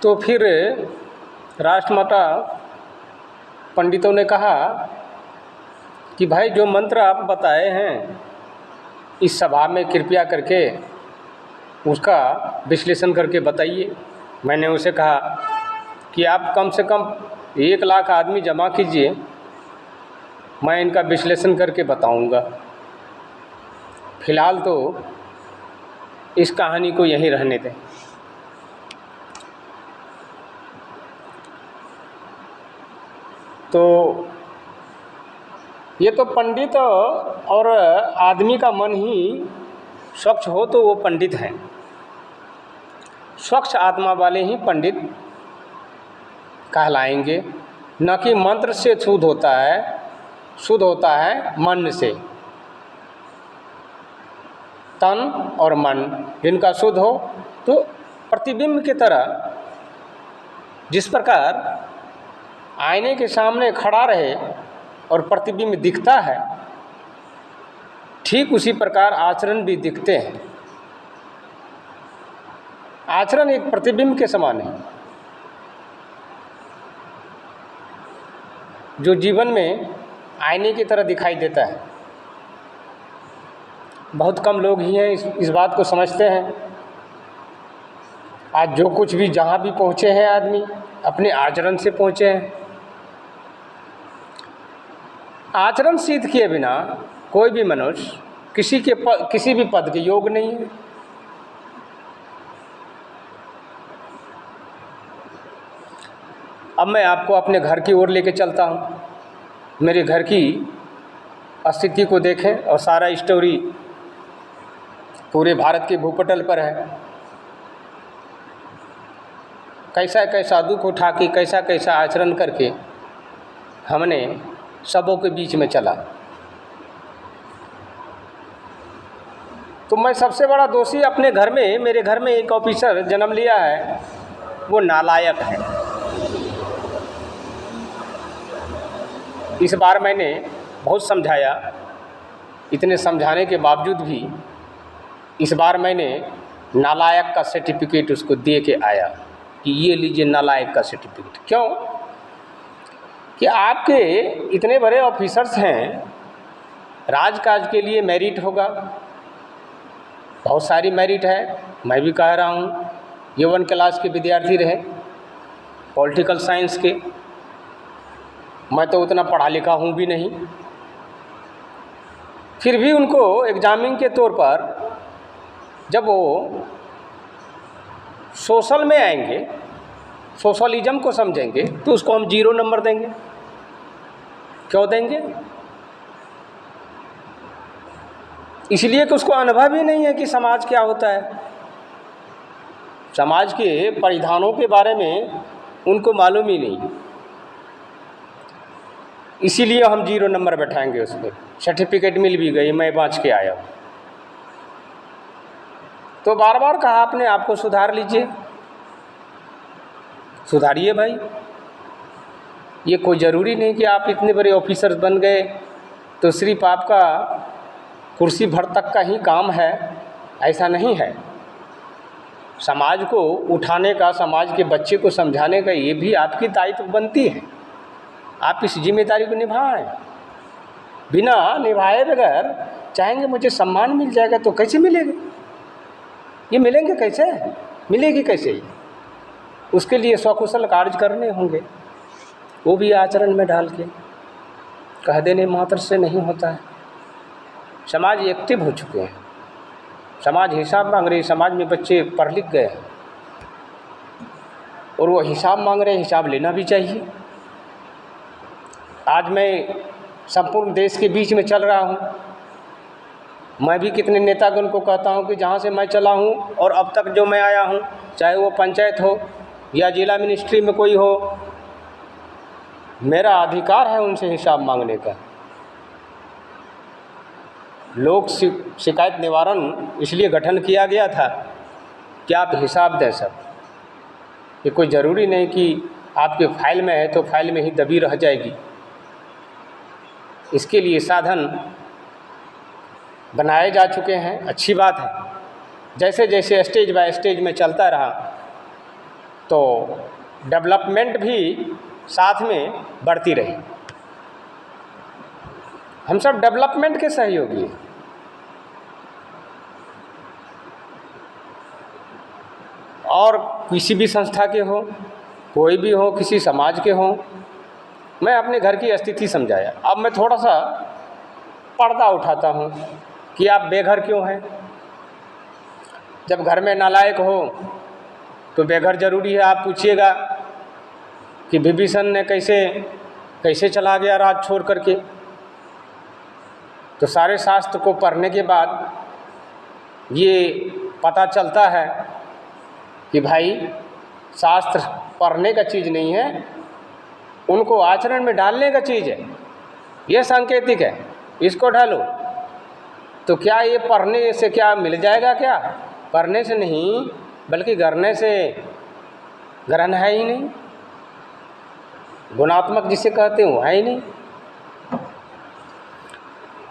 तो फिर राष्ट्रमाता पंडितों ने कहा कि भाई जो मंत्र आप बताए हैं इस सभा में कृपया करके उसका विश्लेषण करके बताइए। मैंने उसे कहा कि आप कम से कम 1 लाख आदमी जमा कीजिए, मैं इनका विश्लेषण करके बताऊंगा। फिलहाल तो इस कहानी को यहीं रहने दें। तो ये तो पंडित और आदमी का मन ही स्वच्छ हो तो वो पंडित हैं। स्वच्छ आत्मा वाले ही पंडित कहलाएंगे, न कि मंत्र से शुद्ध होता है, शुद्ध होता है मन से। तन और मन जिनका शुद्ध हो तो प्रतिबिंब की तरह जिस प्रकार आईने के सामने खड़ा रहे और प्रतिबिंब दिखता है, ठीक उसी प्रकार आचरण भी दिखते हैं। आचरण एक प्रतिबिंब के समान है जो जीवन में आईने की तरह दिखाई देता है। बहुत कम लोग ही हैं इस बात को समझते हैं। आज जो कुछ भी जहाँ भी पहुँचे हैं आदमी अपने आचरण से पहुँचे हैं। आचरण सिद्ध किए बिना कोई भी मनुष्य किसी भी पद के योग्य नहीं है। अब मैं आपको अपने घर की ओर लेके चलता हूँ। मेरे घर की स्थिति को देखें और सारा स्टोरी पूरे भारत के भूपटल पर है। कैसा कैसा दुख उठा के कैसा कैसा आचरण करके हमने सबों के बीच में चला। तो मैं सबसे बड़ा दोषी अपने घर में, मेरे घर में एक ऑफिसर जन्म लिया है, वो नालायक है। इस बार मैंने बहुत समझाया, इतने समझाने के बावजूद भी इस बार मैंने नालायक का सर्टिफिकेट उसको दे के आया कि ये लीजिए नालायक का सर्टिफिकेट। क्यों कि आपके इतने बड़े ऑफिसर्स हैं, राजकाज के लिए मेरिट होगा, बहुत सारी मेरिट है। मैं भी कह रहा हूँ ये 1 क्लास के विद्यार्थी रहे पॉलिटिकल साइंस के, मैं तो उतना पढ़ा लिखा हूँ भी नहीं, फिर भी उनको एग्जामिन के तौर पर जब वो सोशल में आएंगे, सोशलिज्म को समझेंगे, तो उसको हम 0 नंबर देंगे। क्यों देंगे? इसलिए कि उसको अनुभव ही नहीं है कि समाज क्या होता है। समाज के परिधानों के बारे में उनको मालूम ही नहीं, इसीलिए हम 0 नंबर बैठाएंगे उस पर। सर्टिफिकेट मिल भी गई, मैं बाँच के आया हूँ। तो बार बार कहा अपने आप को सुधार लीजिए, सुधारिए भाई। ये कोई ज़रूरी नहीं कि आप इतने बड़े ऑफिसर्स बन गए तो सिर्फ आपका कुर्सी भर तक का ही काम है, ऐसा नहीं है। समाज को उठाने का, समाज के बच्चे को समझाने का ये भी आपकी दायित्व बनती है। आप इस जिम्मेदारी को निभाएं। बिना निभाए बगैर चाहेंगे मुझे सम्मान मिल जाएगा, तो कैसे मिलेगा? ये मिलेंगे कैसे? मिलेगी कैसे? उसके लिए सकुशल कार्य करने होंगे, वो भी आचरण में डाल के। कह देने मात्र से नहीं होता है। समाज एक्टिव हो चुके हैं, समाज हिसाब मांग रहे, समाज में बच्चे पढ़ लिख गए हैं और वो हिसाब मांग रहे, हिसाब लेना भी चाहिए। आज मैं संपूर्ण देश के बीच में चल रहा हूँ, मैं भी कितने नेतागण को कहता हूँ कि जहाँ से मैं चला हूँ और अब तक जो मैं आया हूँ, चाहे वो पंचायत हो या जिला मिनिस्ट्री में कोई हो, मेरा अधिकार है उनसे हिसाब मांगने का। लोक शिकायत निवारण इसलिए गठन किया गया था कि आप हिसाब दें सब। ये कोई ज़रूरी नहीं कि आपके फाइल में है तो फाइल में ही दबी रह जाएगी। इसके लिए साधन बनाए जा चुके हैं, अच्छी बात है। जैसे जैसे स्टेज बाय स्टेज में चलता रहा, तो डेवलपमेंट भी साथ में बढ़ती रही। हम सब डेवलपमेंट के सहयोगी हैं। और किसी भी संस्था के हो, कोई भी हो, किसी समाज के हो, मैं अपने घर की स्थिति समझाया। अब मैं थोड़ा सा पर्दा उठाता हूँ कि आप बेघर क्यों हैं। जब घर में नालायक हो तो बेघर जरूरी है। आप पूछिएगा कि विभीषण ने कैसे चला गया राज छोड़ करके, तो सारे शास्त्र को पढ़ने के बाद ये पता चलता है कि भाई शास्त्र पढ़ने का चीज़ नहीं है, उनको आचरण में डालने का चीज़ है। ये सांकेतिक है, इसको ढालो। तो क्या ये पढ़ने से क्या मिल जाएगा? क्या पढ़ने से नहीं, बल्कि करने से ग्रहण है ही नहीं। गुणात्मक जिसे कहते हैं वो है ही नहीं।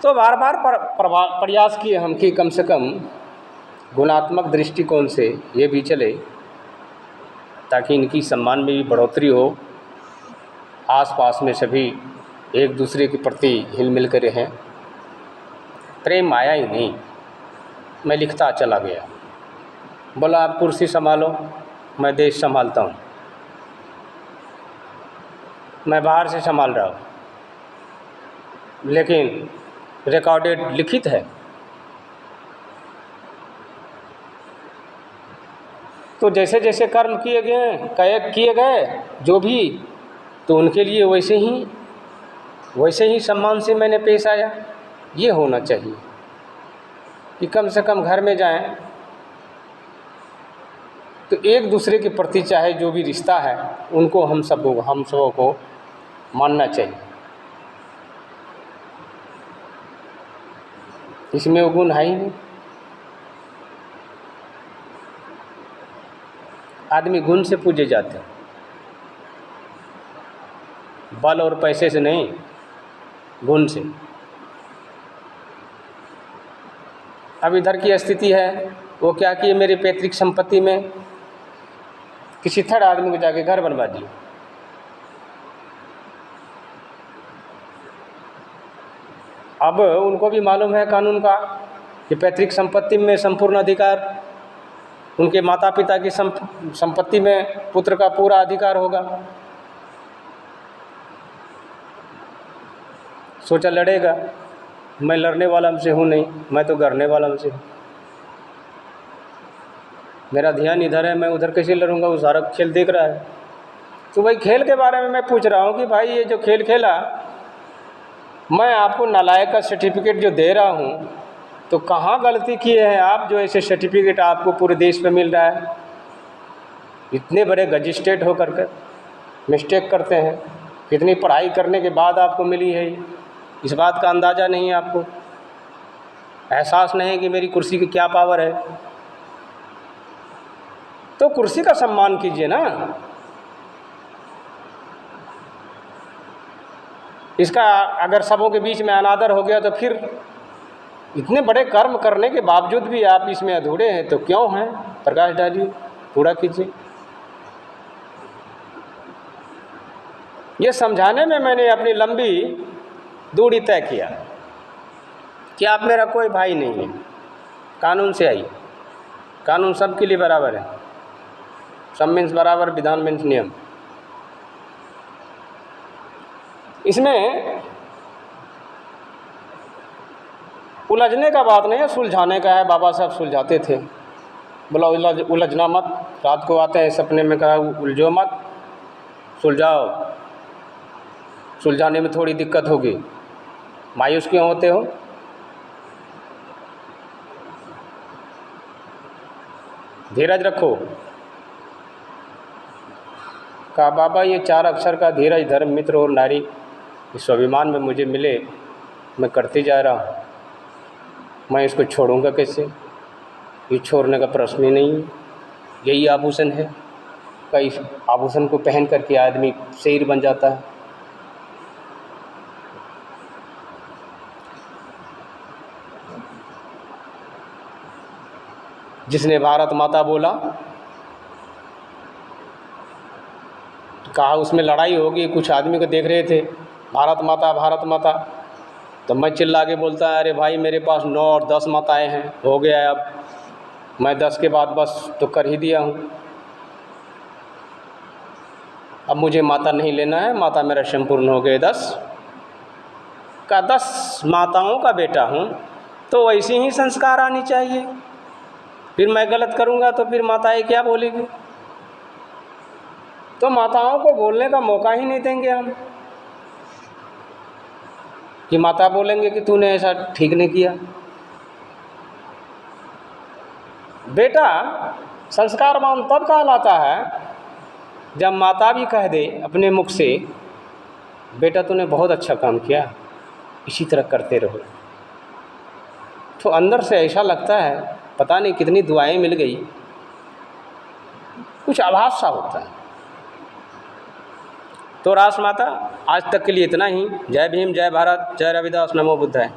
तो बार बार प्रयास किए हम कि कम से कम गुणात्मक दृष्टिकोण से ये भी चले, ताकि इनकी सम्मान में भी बढ़ोतरी हो, आसपास में सभी एक दूसरे के प्रति हिल मिल कर रहें। प्रेम आया ही नहीं। मैं लिखता चला गया, बोला आप कुर्सी संभालो, मैं देश संभालता हूँ, मैं बाहर से संभाल रहा हूँ, लेकिन रिकॉर्डेड लिखित है। तो जैसे जैसे कर्म किए गए जो भी, तो उनके लिए वैसे ही सम्मान से मैंने पेश आया। ये होना चाहिए कि कम से कम घर में जाएं तो एक दूसरे के प्रति चाहे जो भी रिश्ता है उनको हम सबों को मानना चाहिए। इसमें वो गुण है ही नहीं। आदमी गुण से पूजे जाते हैं, बल और पैसे से नहीं, गुण से। अब इधर की स्थिति है, वो क्या किए, मेरी पैतृक संपत्ति में किसी थर्ड आदमी को जाके घर बनवा दिए। अब उनको भी मालूम है कानून का कि पैतृक संपत्ति में संपूर्ण अधिकार, उनके माता पिता की संपत्ति में पुत्र का पूरा अधिकार होगा। सोचा लड़ेगा, मैं लड़ने वाला से हूँ नहीं, मैं तो गढ़ने वाला से हूँ। मेरा ध्यान इधर है, मैं उधर कैसे लड़ूंगा? वो सारा खेल देख रहा है। तो भाई खेल के बारे में मैं पूछ रहा हूँ कि भाई ये जो खेल खेला, मैं आपको नालायक का सर्टिफिकेट जो दे रहा हूँ, तो कहाँ गलती किए हैं आप जो ऐसे सर्टिफिकेट आपको पूरे देश में मिल रहा है? इतने बड़े मजिस्ट्रेट होकर के मिस्टेक करते हैं। कितनी पढ़ाई करने के बाद आपको मिली है, इस बात का अंदाज़ा नहीं है आपको, एहसास नहीं कि मेरी कुर्सी की क्या पावर है। तो कुर्सी का सम्मान कीजिए ना। इसका अगर सबों के बीच में अनादर हो गया तो फिर इतने बड़े कर्म करने के बावजूद भी आप इसमें अधूरे हैं, तो क्यों हैं? प्रकाश डालिए, पूरा कीजिए। ये समझाने में मैंने अपनी लंबी दूरी तय किया कि आप मेरा कोई भाई नहीं है, कानून से आइए। कानून सबके लिए बराबर है। सब मीन्स बराबर, विधान मीन्स नियम। इसमें उलझने का बात नहीं है, सुलझाने का है। बाबा साहब सुलझाते थे, बोला उलझना मत। रात को आते हैं सपने में, कहा उलझो मत, सुलझाओ। सुलझाने में थोड़ी दिक्कत होगी, मायूस क्यों होते हो? धीरज रखो। कहा बाबा ये 4 अक्षर का धीरज, धर्म, मित्र और नारी, इस स्वाभिमान में मुझे मिले, मैं करते जा रहा हूँ। मैं इसको छोड़ूंगा कैसे? ये छोड़ने का प्रश्न ही नहीं है। यही आभूषण है। कई आभूषण को पहन करके आदमी शेर बन जाता है। जिसने भारत माता बोला कहा उसमें लड़ाई होगी, कुछ आदमी को देख रहे थे, भारत माता भारत माता। तो मैं चिल्ला के बोलता है, अरे भाई मेरे पास 9 और 10 माताएँ हैं, हो गया है, अब मैं 10 के बाद बस तो कर ही दिया हूँ, अब मुझे माता नहीं लेना है, माता मेरा संपूर्ण हो गए 10 का। 10 माताओं का बेटा हूँ तो वैसे ही संस्कार आनी चाहिए। फिर मैं गलत करूँगा तो फिर माताएं क्या बोलेगी? तो माताओं को बोलने का मौका ही नहीं देंगे हम, कि माता बोलेंगे कि तूने ऐसा ठीक नहीं किया। बेटा संस्कारवान तब कहलाता है जब माता भी कह दे अपने मुख से, बेटा तूने बहुत अच्छा काम किया, इसी तरह करते रहो। तो अंदर से ऐसा लगता है पता नहीं कितनी दुआएं मिल गई, कुछ आभास सा होता है। तो रास माता आज तक के लिए इतना ही। जय भीम, जय भारत, जय रविदास, नमो बुद्धाय।